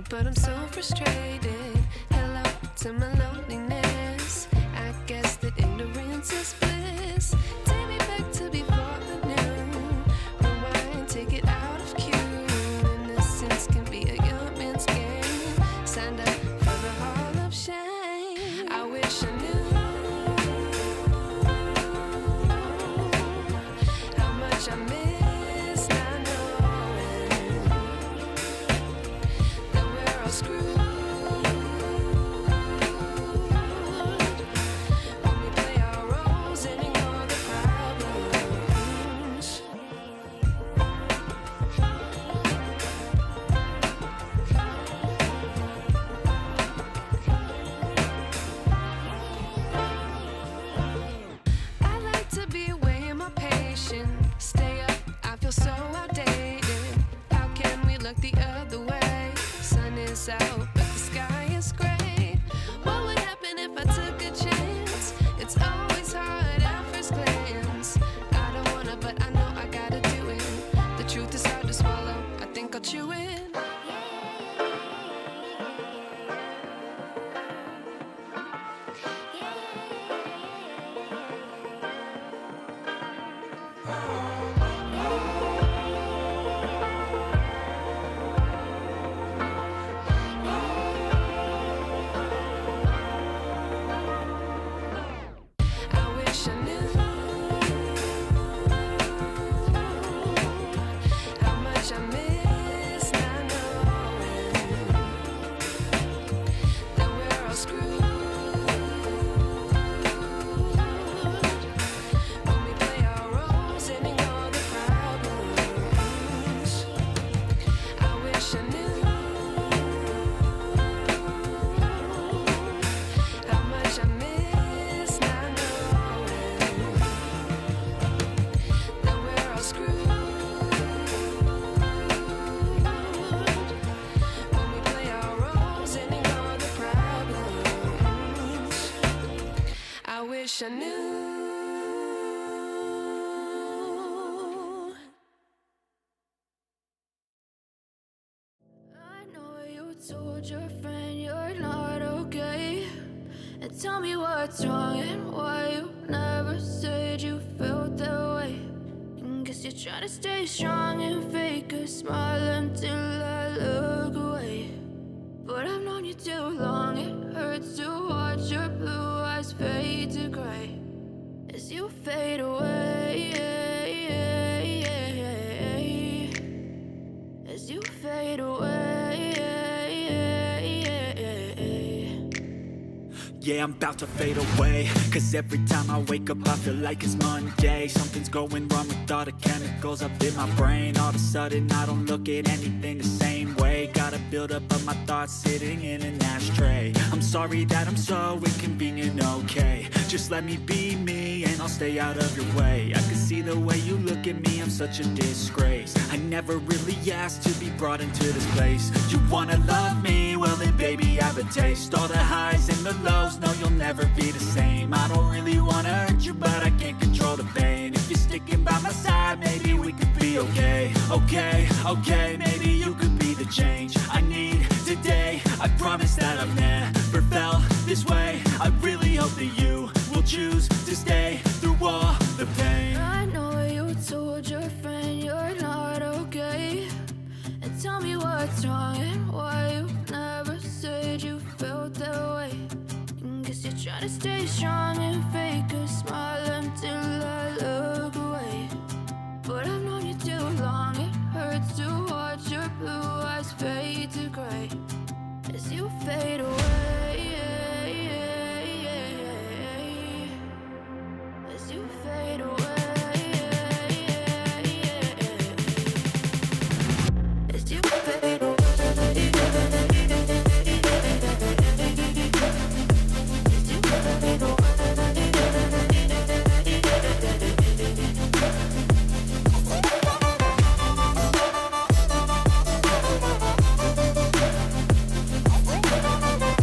but I'm so frustrated. Hello to my loneliness. I guess that ignorance is bliss. Take me back to before the new. Rewind, take it out of cue. Innocence can be a young man's game. Signed up for the hall of shame. I wish I knew how much I miss not knowing that we're all screwed when we play our roles and ignore the problems. I like to be away in my patience. Stay up, I feel so outdated. How can we look the other way? Sun is out, but the sky is gray. What would happen if I took a chance? It's always hard at first glance. I don't wanna, but I know I gotta do it. The truth is hard to swallow, I think I'll chew it. I wish I knew how much I miss not knowing that we're all screwed when we play our roles and ignore the problems. I wish I knew how much I miss not knowing that we're all screwed when we play our roles and ignore the problems. I wish I knew. I know you told your friend you're not okay. And tell me what's wrong and why you never said you felt that way. And guess you're trying to stay strong and fake a smile until I look away. But I've known you too long, it hurts to watch your blue eyes fade to gray as you fade away. As you fade away. Yeah, I'm about to fade away. Cause every time I wake up I feel like it's Monday. Something's going wrong with all the chemicals up in my brain. All of a sudden I don't look at anything the same way. Gotta build up of my thoughts sitting in an ashtray. I'm sorry that I'm so inconvenient, okay. Just let me be me and I'll stay out of your way. I can see the way you look at me, I'm such a disgrace. I never really asked to be brought into this place. You wanna love me? Well then baby have a taste. All the highs and the lows, no you'll never be the same. I don't really wanna hurt you but I can't control the pain. If you're sticking by my side maybe we could be okay. Okay, maybe you could be the change I need today. I promise that I've never felt this way. I really hope that you will choose to stay through all the pain. I know you told your friend you're not okay. And tell me what's wrong and why you never said you felt that way. And guess you're trying to stay strong and fake a smile until I look away. But I've known you too long, it hurts to watch your blue eyes fade to gray as you fade away. As you fade away. As you fade away. As you fade away.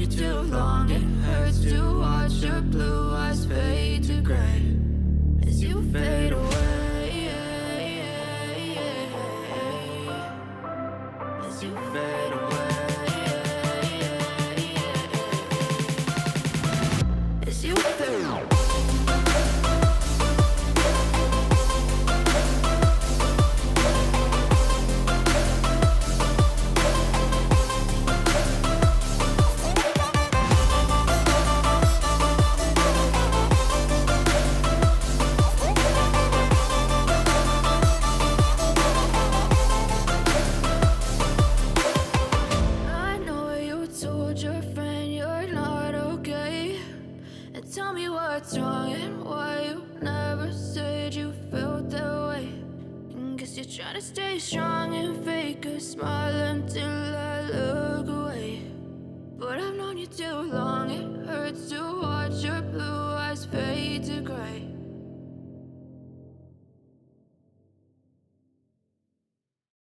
you too long. It hurts to watch your blue eyes fade to gray as you fade away. As you fade away. As you fade away. Tell me what's wrong and why you never said you felt that way. Guess you're trying to stay strong and fake a smile until I look away. But I've known you too long, it hurts to watch your blue eyes fade to gray